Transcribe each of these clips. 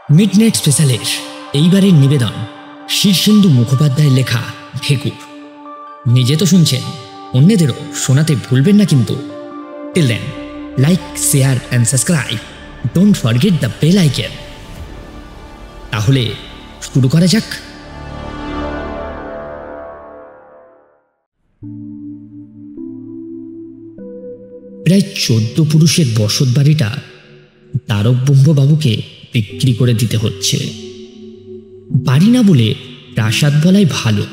Midnight স্পেশালের এইবারের নিবেদন শীর্ষেন্দু মুখোপাধ্যায়ের লেখা ভেকুর। নিজে তো শুনছেন, অন্যদেরও শোনাতে ভুলবেন না কিন্তু। Till then, like, share and subscribe, don't forget the bell icon. তাহলে শুরু করা যাক। প্রায় 14 পুরুষের বসত বাড়িটা তারকব্রহ্মবাবুকে বিক্রি করে দিতে হচ্ছে। বাড়ি না বলে প্রাসাদ বলাই ভালো।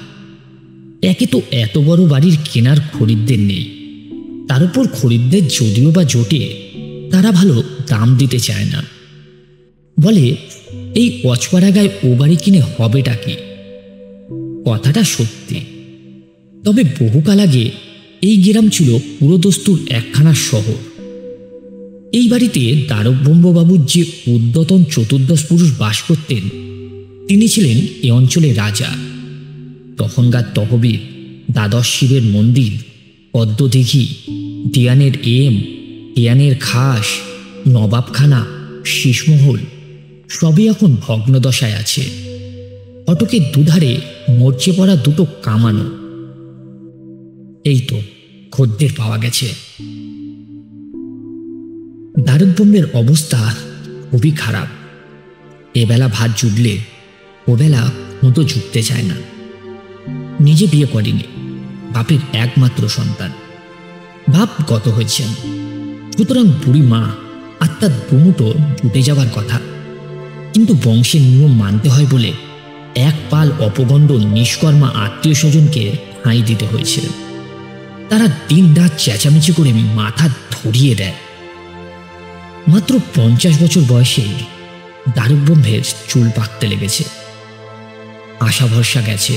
একে তো এত বড় বাড়ির কেনার খরিদ্দের নেই, তার উপর খরিদ্দের যদিও বা জোটে, তারা ভালো দাম দিতে চায় না। বলে এই অচপাড়াগায় ও বাড়ি কিনে হবেটা কি? কথাটা সত্যি। তবে বহুকাল আগে এই গ্রাম ছিল পুরোদস্তুর একখানা শহর। এই বাড়িতে তারকব্রহ্মবাবুর যে উদ্যতন চতুর্দশ পুরুষ বাস করতেন, তিনি ছিলেন এ অঞ্চলের রাজা। তখনকার তহবিল, দ্বাদশ শিবের মন্দির, পদ্মদিঘি, দিয়ানের দিয়ানের খাস, নবাবখানা, শীষমহল সবই এখন ভগ্নদশায় আছে। ফটকের দুধারে মরচে পড়া দুটো কামানো। এই তো খদ্দের পাওয়া গেছে। তারকব্রহ্মের অবস্থা খুবই খারাপ। এবেলা ভাত জুটলে ওবেলা মতো জুটতে চায় না। নিজে বিয়ে করেনি, বাপের একমাত্র সন্তান। বাপ গত হয়েছেন, সুতরাং বুড়ি মা আর তার দুমুটো জুটে যাবার কথা। কিন্তু বংশের নিয়ম মানতে হয় বলে এক পাল অপগণ্ড নিষ্কর্মা আত্মীয় স্বজনকে ঠাঁই দিতে হয়েছে। তারা দিন রাত চেঁচামেচি করে মাথা ধরিয়ে দেয়। মাত্র 50 বছর বয়সে তারকব্রহ্মের চুল পাকতে লেগেছে। আশা ভরসা গেছে।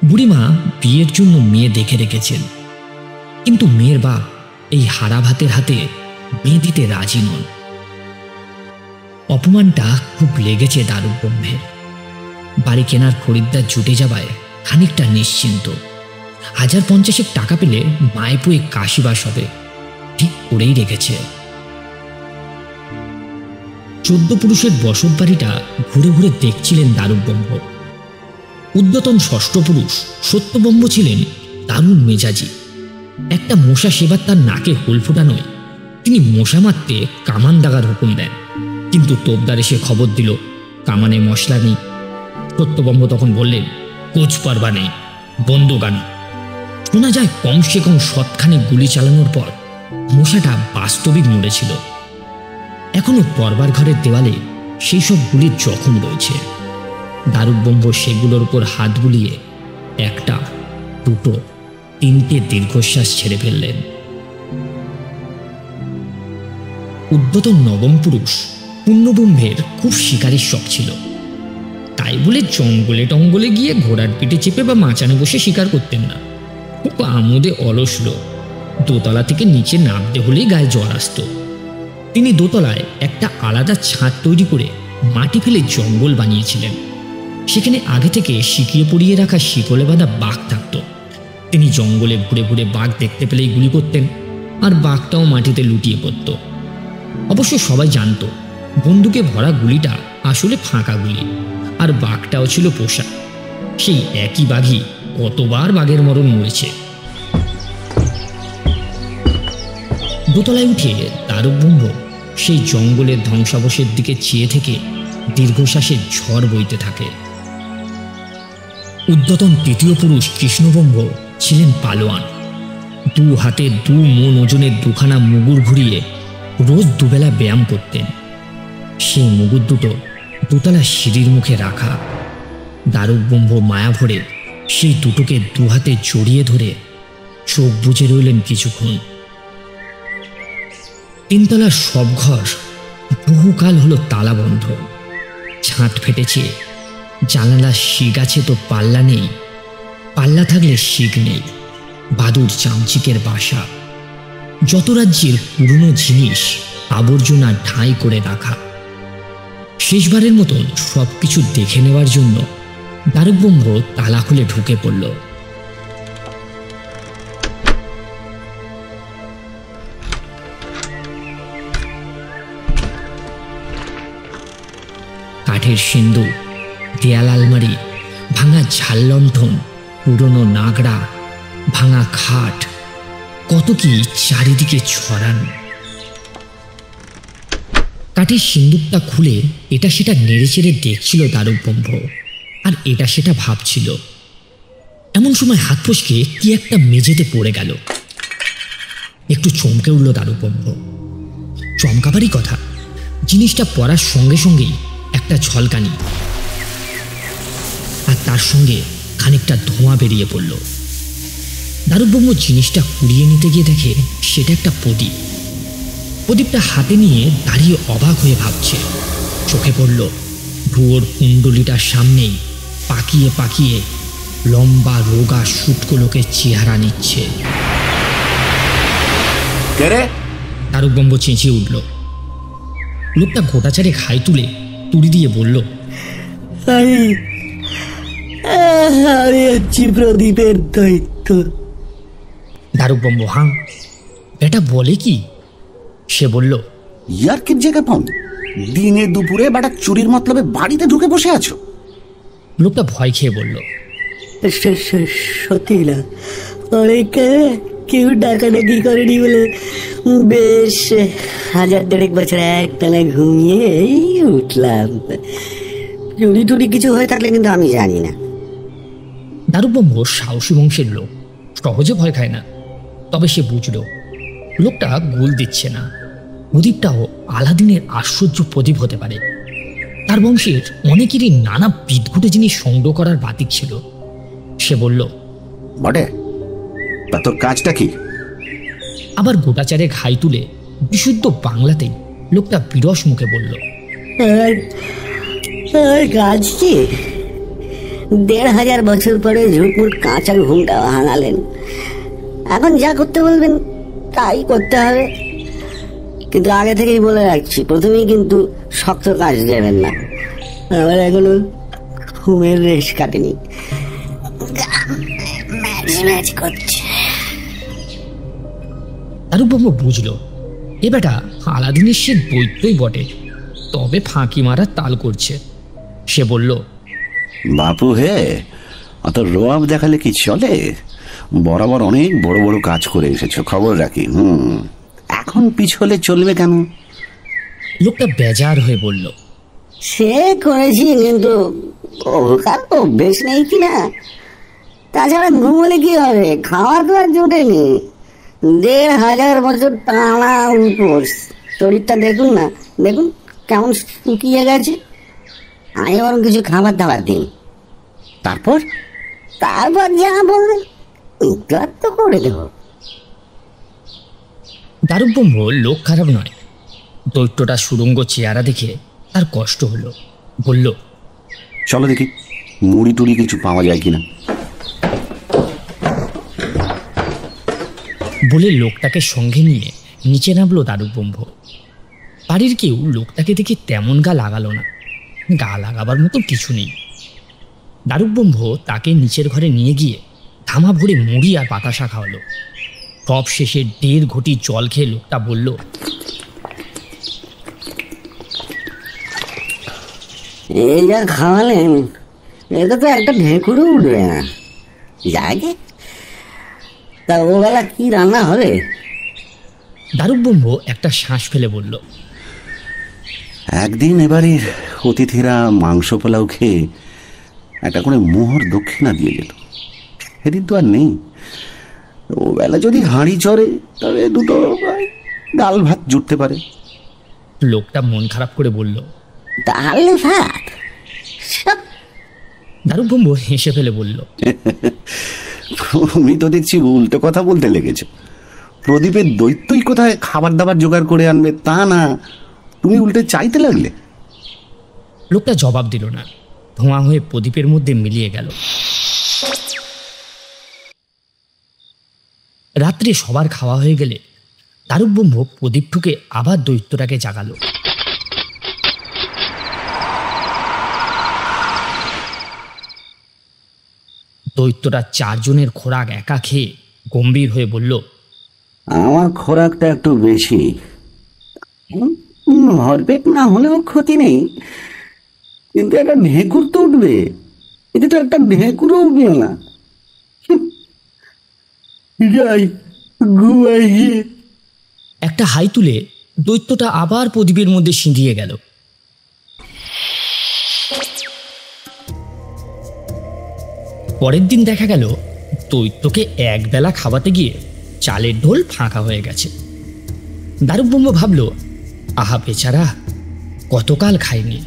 বুড়িমা বিয়ের জন্য মেয়ে দেখে রেখেছেন, কিন্তু মেয়ের বাপ এই হারা ভাতের হাতে মেয়ে দিতে রাজি নন। অপমানটা খুব লেগেছে তারকব্রহ্মের। বাড়ি কেনার খরিদ্দার জুটে যাওয়ায় খানিকটা নিশ্চিন্ত। 1050 টাকা পেলে মায়ে পুয়ে কাশিবাস হবে, ঠিক করেই রেখেছে। 14 পুরুষের বসত বাড়িটা ঘুরে ঘুরে দেখছিলেন তারকব্রহ্ম। উদ্যতন ষষ্ঠ পুরুষ সত্যব্রহ্ম ছিলেন দারুণ মেজাজি। একটা মশা সেবার তার নাকে হোল ফোটানোয় তিনি মশা মারতে কামান দাগার হুকুম দেন, কিন্তু তোপদার এসে খবর দিল কামানে মশলা নেই। সত্যব্রহ্ম তখন বললেন, কোচ পারবা নেই, বন্দুক আনো। শোনা যায় কমসে কম 7খানেক গুলি চালানোর পর মশাটা বাস্তবিক মরেছিল। এখনো পরবার ঘরের দেওয়ালে সেই সব গুলির জখম রয়েছে। তারকব্রহ্ম সেগুলোর উপর হাত বুলিয়ে 1, 2, 3টে দীর্ঘশ্বাস ছেড়ে ফেললেন। উদ্যতন নবম পুরুষ পূর্ণব্রহ্মের খুব শিকারের শখ ছিল। তাই বলে জঙ্গলে টঙ্গলে গিয়ে ঘোড়ার পিঠে চেপে বা মাচানে বসে শিকার করতেন না। খুব আমোদে অলস লোক। দোতলা থেকে নিচে নামতে হলেই গায়ে জ্বর আসত। তিনি দোতলায় একটা আলাদা ছাদ তৈরি করে মাটি ফেলে জঙ্গল বানিয়েছিলেন। সেখানে আগে থেকে শিখিয়ে পড়িয়ে রাখা শিকলে বাঁধা বাঘ থাকত। তিনি জঙ্গলে ঘুরে ঘুরে বাঘ দেখতে পেলেই গুলি করতেন, আর বাঘটাও মাটিতে লুটিয়ে পড়ত। অবশ্য সবাই জানত বন্দুকে ভরা গুলিটা আসলে ফাঁকা গুলি, আর বাঘটাও ছিল পোষা। সেই একই বাঘই কতবার বাঘের মরণ মরেছে। দোতলায় উঠে তারকব্রহ্ম সেই জঙ্গলের ধ্বংসাবশের দিকে চেয়ে থেকে দীর্ঘশ্বাসের ঝড় বইতে থাকে। উদ্যতন তৃতীয় পুরুষ কৃষ্ণব্রহ্ম ছিলেন পালোয়ান। 2 হাতে 2 মণ ওজনের 2খানা মুগুর ঘুরিয়ে রোজ দুবেলা ব্যায়াম করতেন। সেই মুগুর দুটো দোতলা সিঁড়ির মুখে রাখা। তারকব্রহ্ম মায়া ভরে সেই দুটোকে 2 হাতে জড়িয়ে ধরে চোখ বুজে রইলেন কিছুক্ষণ। 3 তলার সব ঘর বহুকাল হলো তালা বন্ধ। ছাদ ফেটেছে, জানালা শিক আছে তো পাল্লা নেই, পাল্লা থাকলে শিক নেই। বাদুর চামচিকের বাসা। যত রাজ্যের পুরনো জিনিস আবর্জনা ঢাই করে রাখা। শেষবারের মতন সবকিছু দেখে নেওয়ার জন্য তারকব্রহ্ম তালা খুলে ঢুকে পড়ল। কাঠের সিন্ধু, দেয়াল আলমারি, ভাঙা ঝাল লণ্ঠন, পুরনো নাগড়া, ভাঙা খাট, কত কি চারিদিকে ছড়ানো। কাঠের সিন্দুকটা খুলে এটা সেটা নেড়ে চেড়ে দেখছিল দারুব্রহ্ম, আর এটা সেটা ভাবছিল। এমন সময় হাত ফসকে কি একটা মেঝেতে পড়ে গেল। একটু চমকে উঠল দারুব্রহ্ম। চমকাবারই কথা, জিনিসটা পড়ার সঙ্গে সঙ্গেই একটা ঝলকানি, আর তার সঙ্গে খানিকটা ধোঁয়া বেরিয়ে পড়ল। দারুব্রহ্ম জিনিসটা কুড়িয়ে নিতে গিয়ে দেখে সেটা একটা প্রদীপ। প্রদীপটা হাতে নিয়ে দাঁড়িয়ে অবাক হয়ে ভাবছে। চোখে পড়ল ভুয়োর কুণ্ডলিটার সামনেই পাকিয়ে পাকিয়ে লম্বা রোগা শুটকো লোকের চেহারা নিচ্ছে। দারুব্রহ্ম চেঁচিয়ে উঠল। লোকটা গোটাচারে খাই তুলে তুড়ি দিয়ে বলল, প্রদীপের দৈত্য। দারুব্রহ্ম হাঁ, এটা বলে কি? সে বলল, ইয়ার্কির জায়গা পাও, দিনে দুপুরে বেটা চুরির মতলবে বাড়িতে ঢুকে বসে আছো। লোকটা ভয় খেয়ে বলল, সত্যি না, অনেক কেউ ডাকাডাকি করেনি বলে বেশ 1000 বছর একটানা ঘুমিয়ে উঠলাম। চুরি টুরি কিছু হয়ে থাকলে কিন্তু আমি জানি না। দারুব্রহ্ম সাহসী বংশের লোক, সহজে ভয় খায় না। তবে সে বুঝল লোকটা গোল দিচ্ছে না। প্রদীপটাও আলাদিনের আশ্চর্য প্রদীপ হতে পারে। তার বংশের অনেকেরই নানা বিদঘুটে জিনিস সংগ্রহ করার বাতিক ছিল। সে বলল, বটে, তা তোর কাজটা কি? আবার গোটাচারে ঘাই তুলে বিশুদ্ধ বাংলাতেই লোকটা বিরস মুখে বলল, কাজ কি? 1500 বছর পরে ঝুটমুট কাঁচা ঘুমটা ভাঙালেন। এখন যা করতে বলবেন তাই করতে হবে, কিন্তু আগে থেকেই বলে রাখছি, প্রথমেই কিন্তু শক্ত কাজ দেবেন না। আমার এখনো ঘুমের রেশ কাটেনি, ম্যাচ করছে। দারুব্রহ্ম বুঝল এ বেটা আলাদিনের সে দৈত্যই বটে, তবে ফাঁকি মারার তাল করছে। সে বলল, বাপু হে, অত রোয়াব দেখালে কি চলে? বরাবর অনেক বড় বড় কাজ করে এসেছো, খবর রাখি। এখন পিছলে চলবে কেন? লোকটা বেজার হয়ে বলল, সে করেছি, কিন্তু অভ্যেস নেই কিনা। তাছাড়া ঘুমলে কি হবে, খাওয়া তো আর জোটেনি। 1500 বছর টানা উপোস। শরীরটা দেখুন না, দেখুন কেমন শুকিয়ে গেছে। আমি বরং কিছু খাবার দাবার দিন, তারপর যা বলবেন তো করে দেব। দারুব্রহ্ম লোক খারাপ নয়। দৈত্যটা সুরঙ্গ চেহারা দেখে তার কষ্ট হলো। বলল, চলো দেখি মুড়ি টুড়ি কিছু পাওয়া যায় কিনা। বলে লোকটাকে সঙ্গে নিয়ে নিচে নামলো দারুব্রহ্ম। বাড়ির কেউ লোকটাকে দেখে তেমন গা লাগালো না, গা লাগাবার মতো কিছু নেই। দারুব্রহ্ম তাকে নিচের ঘরে নিয়ে গিয়ে ধামা ভরে মুড়ি আর বাতাসা খাওয়ালো। সব শেষে 1.5 ঘটি জল খেয়ে লোকটা বলল, এই যা খাওয়ালেন, এটা তো একটা ঢেকুরও উঠবে না। যাকে তা ওবেলা কি রান্না হবে? দারুব্রহ্ম একটা শ্বাস ফেলে বলল, একদিন এবারের অতিথিরা মাংস পোলাও খেয়ে একটা করে মোহর দক্ষিণা দিয়ে গেল। সেদিন তো আর নেই। ও বেলা যদি হাঁড়ি চড়ে তবে দুটো ডাল ভাত জুটতে পারে। লোকটা মন খারাপ করে বলল, ডাল ভাত? দারুব্রহ্ম হেসে ফেলে বলল, তুমি তো দেখছি উল্টো কথা বলতে লেগেছো। প্রদীপের দৈত্যই কোথায় খাবার দাবার জোগাড় করে আনবে তা না, তুমি উল্টে চাইতে লাগলে। লোকটা জবাব দিল না, ধোঁয়া হয়ে প্রদীপের মধ্যে মিলিয়ে গেল। রাত্রে সবার খাওয়া হয়ে গেলে দারুব্রহ্ম প্রদীপ ঠুকে আবার দৈত্যটাকে জাগালো। দৈত্যটা 4 জনের খোরাক একা খেয়ে গম্ভীর হয়ে বলল, আমার খোরাকটা একটু বেশি, ভরপেট না হলেও ক্ষতি নেই। কিন্তু একটা ঢেকুর তো উঠবে, এতে তো একটা ঢেকুরও উঠবে না। যাই, ঘুমাই গিয়ে। একটা হাই তুলে দৈত্যটা আবার প্রদীপের মধ্যে সিঁধিয়ে গেল। পরের দিন দেখা গেল দৈত্যকে একবেলা খাওয়াতে গিয়ে চালের ঢোল ফাঁকা হয়ে গেছে। দারুব্রহ্ম ভাবল, আহা বেচারা, কতকাল খায়নি,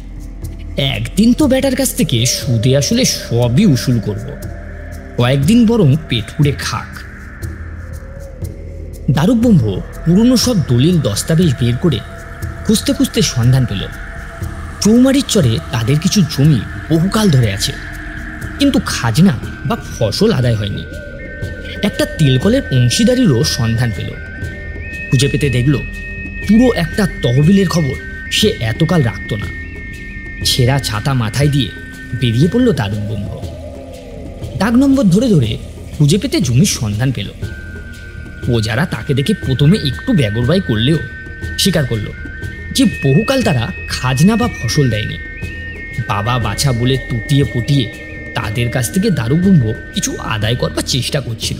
একদিন তো বেটার কাছ থেকে সুদে আসলে সবই উসুল করব, কয়েকদিন বরং পেট পুড়ে খাক। দারুব্রহ্ম পুরনো সব দলিল দস্তাবেজ বের করে খুঁজতে খুঁজতে সন্ধান পেল চৌমারির চরে তাদের কিছু জমি বহুকাল ধরে আছে, কিন্তু খাজনা বা ফসল আদায় হয়নি। একটা তেলকলের অংশীদারিরও সন্ধান পেল। খুঁজে পেতে দেখল পুরো একটা তহবিলের খবর সে এতকাল রাখত না। ছেঁড়া ছাতা মাথায় দিয়ে বেরিয়ে পড়ল দারুব্রহ্ম। ডাক নম্বর ধরে ধরে খুঁজে পেতে জমির সন্ধান পেল। প্রজারা তাকে দেখে প্রথমে একটু বেগরবাই করলেও স্বীকার করল যে বহুকাল তারা খাজনা বা ফসল দেয়নি। বাবা বাছা বলে তুটিয়ে পুটিয়ে তাদের কাছ থেকে দারুব্রহ্ম কিছু আদায় করবার চেষ্টা করছিল।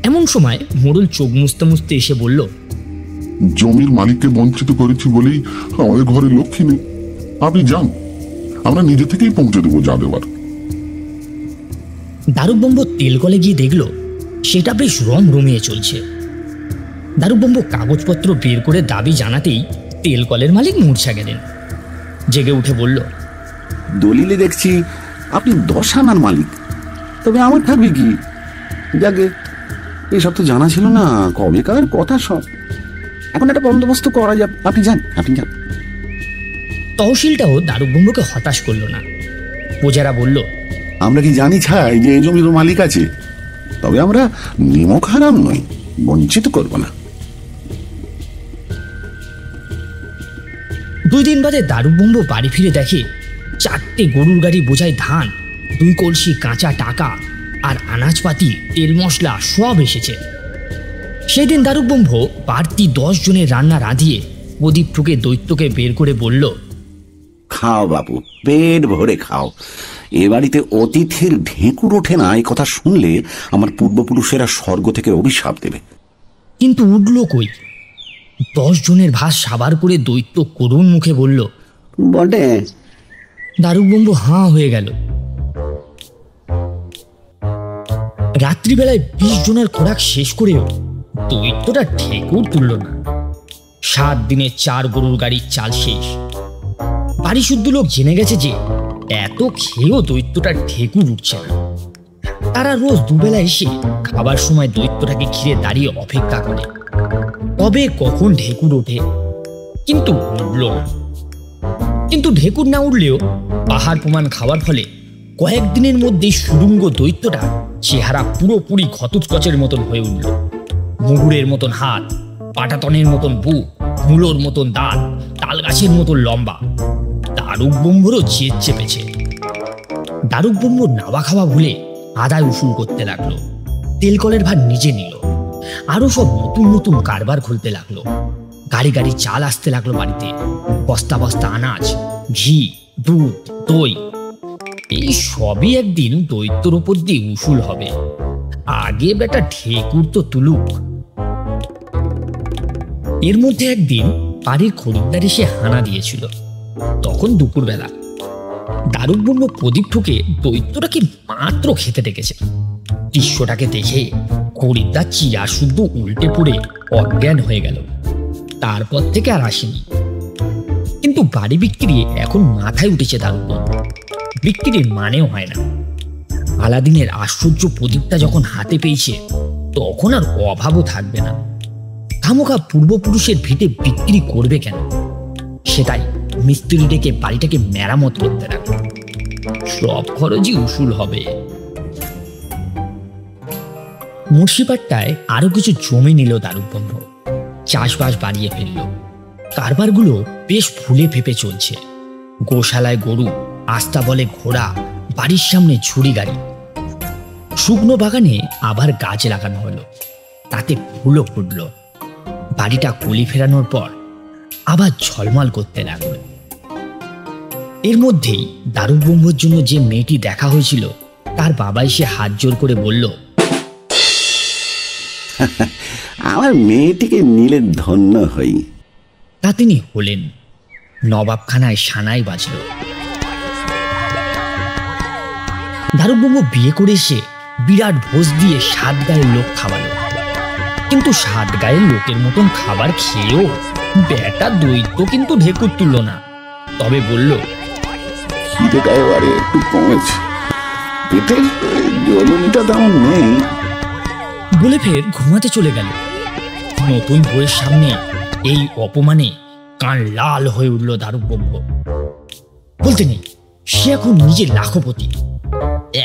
এমন সময় মোড়ল চোখ মুছতে মুছতে এসে বলল, জমির মালিককে বঞ্চিত করেছি বলেই আমাদের ঘরে লক্ষ্মী নেই। আপনি যান, আমরা নিজে থেকেই পৌঁছে দেবো যা দেওয়ার। দারুব্রহ্ম তেলকলে গিয়ে দেখল সেটা বেশ রমিয়ে চলছে। দারুব্রহ্ম কাগজপত্র বের করে দাবি জানাতেই তেলকলের মালিক মূর্ছা গেলেন। জেগে উঠে বলল, দলিলে দেখছি আপনি 10 আনার মালিক, তবে আমার থাকবে কি? যাকে এসব তো জানা ছিল না, কবেকার কথা সব। এখন একটা বন্দোবস্ত করা যাবে, আপনি যান, আপনি যান। তহসিলটাও দারুব্রহ্মকে হতাশ করল না। প্রজারা বলল, আমরা কি জানি ছাই যে এই জমির মালিক আছে, তবে আমরা নিমক হারাম নই, বঞ্চিত করব না। 2 দিন বাদে দারুব্রহ্ম বাড়ি ফিরে দেখে 4টে গরুর গাড়ি বোঝায় ধান, 2 কলসি কাঁচা টাকা আর আনাজপাতি, তেল মশলা সব এসেছে। সেদিন দারুব্রহ্ম বাড়তি 10 জনের রান্না রাঁধিয়ে প্রদীপ ঠুকে দৈত্যকে বের করে বলল, খাও বাবু, পেট ভরে খাও। এ বাড়িতে অতিথির ঢেকুর ওঠে না, এই কথা শুনলে আমার পূর্বপুরুষেরা স্বর্গ থেকে অভিশাপ দেবে। কিন্তু উঠল কই? 10 জনের ভাত সাবার করে দৈত্য করুণ মুখে বলল, বটে। দারুব্রহ্ম হাঁ হয়ে গেল। রাত্রিবেলায় 20 জনের খোরাক শেষ করেও দৈত্যটা ঠেকুর তুলল না। 7 দিনে 4 গরুর গাড়ির চাল শেষ। বাড়ি শুদ্ধ লোক জেনে গেছে যে এত খেয়েও দৈত্যটা ঠেকুর উঠছে না। তারা রোজ দুবেলা এসে খাবার সময় দৈত্যটাকে ঘিরে দাঁড়িয়ে অপেক্ষা করে, তবে কখন ঢেকুর ওঠে। কিন্তু উঠল না। কিন্তু ঢেকুর না উঠলেও পাহাড় প্রমাণ খাওয়ার ফলে কয়েকদিনের মধ্যেই সুডুঙ্গ দৈত্যটা চেহারা পুরোপুরি ঘটোৎকচের মতন হয়ে উঠল। মুগুরের মতন হাত, পাটাতনের মতন বুক, মূলোর মতন দাঁত, তাল গাছের মতন লম্বা। দারুব্রহ্মরও জেদ চেপেছে। দারুব্রহ্ম নাওয়া খাওয়া ভুলে আদায় উসুল করতে লাগলো। তেলকলের ভার নিজে নিল। আরো সব নতুন নতুন কারবার খুলতে লাগলো। গাড়ি গাড়ি চাল আসতে লাগলো বাড়িতে, বস্তা বস্তা আনাজ, ঘি, দুধ, দই। এই সবই একদিন দৈত্যর উপর দিয়ে উসুল হবে। আগে বেটা ঠেকুর তো তুলুক। এর মধ্যে একদিন বাড়ির খরিদ্দার এসে হানা দিয়েছিল। তখন দুপুরবেলা। দারুব্রহ্ম প্রদীপ ঠুকে দৈত্যটাকে মাত্র খেতে ডেকেছে। দৃশ্যটাকে দেখে খরিদ্দার চিরা শুদ্ধ উল্টে পড়ে অজ্ঞান হয়ে গেল। তারপর থেকে আর আসেনি। কিন্তু বাড়ি বিক্রি এখন মাথায় উঠেছে দারুব্রহ্ম। বিক্রির মানেও হয় না। আলাদিনের আশ্চর্য প্রদীপটা যখন হাতে পেয়েছে তখন আর অভাবও থাকবে না। খামোখা পূর্বপুরুষের ভিটে বিক্রি করবে কেন? সেটাই মিস্ত্রি ডেকে বাড়িটাকে মেরামত করতে লাগলো। সব খরচই উসুল হবে। মুর্শিপাট্টায় আরো কিছু জমি নিল দারুব্রহ্ম। চাষবাস বাড়িয়ে ফেলল। কারবারগুলো বেশ ফুলে ফেপে চলছে। গোশালায় গরু, আস্তাবলে ঘোড়া, বাড়ির সামনে ঝুড়ি গাড়ি। শুকনো বাগানে আবার গাছ লাগানো হলো, তাতে ফুলও ফুটল। বাড়িটা কলি ফেরানোর পর আবার ঝলমল করতে লাগলো। এর মধ্যেই দারুক ব্রহ্মর জন্য যে মেয়েটি দেখা হয়েছিল তার বাবা এসে হাত জোর করে বলল, আমার মেয়েটিকে নিলে ধন্য হই। তা তিনি হলেন। নবাবখানায় সানাই বাজল। দারুক ব্রহ্ম বিয়ে করে এসে বিরাট ভোজ দিয়ে 7 গায়ের লোক খাওয়ালো। কিন্তু 7 গায়ের লোকের মতন খাবার খেয়েও বেটা দৈত্য কিন্তু ঢেকুর তুলল না। তবে বলল, খিদেটা এবারে একটু কমেছে, পেটে জ্বলুনিটা তেমন নেই। বলে ফের ঘুমাতে চলে গেল। নতুন বইয়ের সামনে এই অপমানে কান লাল হয়ে উঠল দারুক ব্রহ্ম। বলতে নেই, সে এখন নিজে লাখপতি,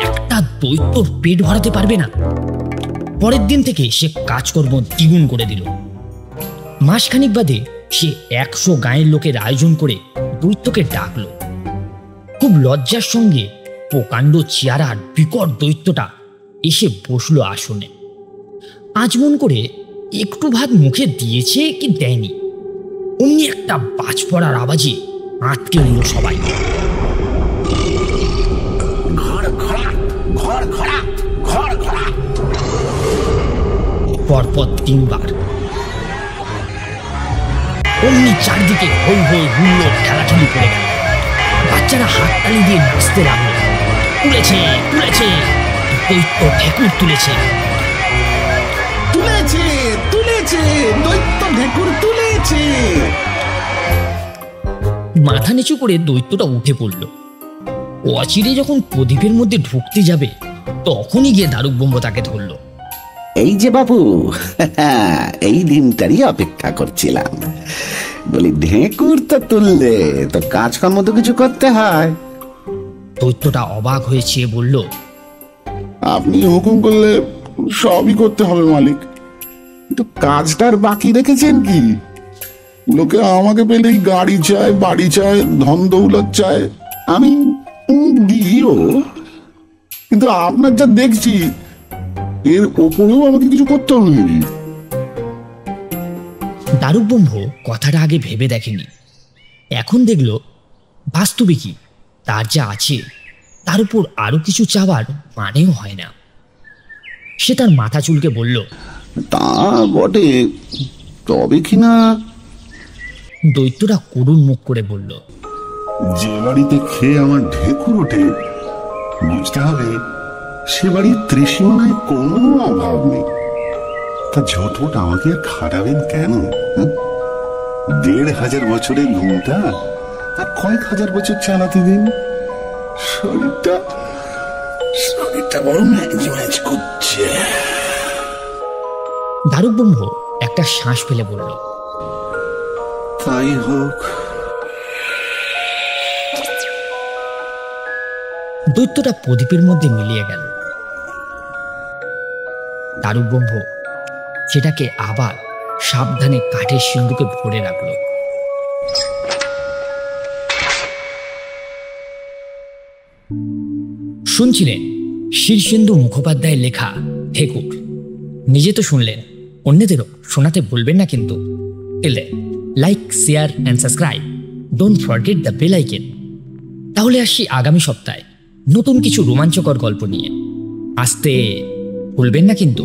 একটা দৈত্যর পেট ভরাতে পারবে না। পরের দিন থেকে সে কাজকর্ম দ্বিগুণ করে দিল। মাসখানিক বাদে সে 100 গায়ের লোকের আয়োজন করে দৈত্যকে ডাকল। খুব লজ্জার সঙ্গে প্রকাণ্ড চেহারার বিকট দৈত্যটা এসে বসলো আসনে। আজমন করে একটু ভাত মুখে দিয়েছে কি দেয়নি, অমনি একটা বাজ পড়ার আওয়াজে আটকে উঠল সবাই। পরপর 3 বার। অমনি চারদিকে হই হই হুল্লোড়, ঠেলাঠেলি পড়ে গেল। বাচ্চারা হাততালি দিয়ে নাচতে লাগলো। তুলেছে তুলেছে, দৈত্য ঢেকুর তুলেছে। তুলেছে তুলেছে, দৈত্য ঢেকুর তুলেছে। মাথা নিচু করে দৈত্যটা উঠে পড়ল। অচিরে যখন প্রদীপের মধ্যে ঢুকতে যাবে তখনই গিয়ে দারুক ব্রহ্ম তাকে ধরল। এই যে বাবু, এই দিনটারই অপেক্ষা করছিলাম। বলি, ঢেকুর তো তুললে, তো কাজকর্ম তো কিছু করতে হয়। দৈত্যটা অবাক হয়েছে, বলল, আপনি হুকুম করলে সবই করতে হবে মালিক, কিন্তু কাজটার বাকি রেখেছেন কি? লোকে আমাকে পেলেই গাড়ি চায়, বাড়ি চায়, ধন দৌলত চায়। আমি দিও, কিন্তু আপনার যা দেখছি এর ওপরেও আমাকে কিছু করতে হবে নাকি? দারুক ব্রহ্ম কথাটা আগে ভেবে দেখেনি। এখন দেখল বাস্তবিকই তার যা আছে তার উপর আরো কিছু চাওয়ার মানেও হয় না। সে তার মাথা চুলকে বলল, তা বটে, তবে কিনা। দৈত্যটা করুণ মুখ করে বলল, যে বাড়িতে খেয়ে আমার ঢেকুর ওঠে, বুঝতে হবে সে বাড়ির ত্রিসীমানায় কোনো অভাব নেই। তা ঝটপট আমাকে আর খাটাবেন কেন? ১,৫০০ বছরের ঘুমটা আর কয়েক হাজার বছর চালাতে দিন। শরীরটা বড় ম্যাচ করছে। দারুক ব্রহ্ম একটা শ্বাস ফেলে বলল, তাই হোক। দৈত্যটা প্রদীপের মধ্যে মিলিয়ে গেল। দারুক ব্রহ্ম সেটাকে আবার সাবধানে কাঠের সিন্ধুকে ভরে রাখল। শুনছিলেন শীর্ষেন্দু মুখোপাধ্যায়ের লেখা ঢেকুর। নিজে তো শুনলেন, অন্যদেরও শোনাতে ভুলবেন না কিন্তু। এলে like, share and subscribe, don't forget the bell icon. তাহলে আসি আগামী সপ্তাহে নতুন কিছু রোমাঞ্চকর গল্প নিয়ে। আসতে ভুলবেন না কিন্তু।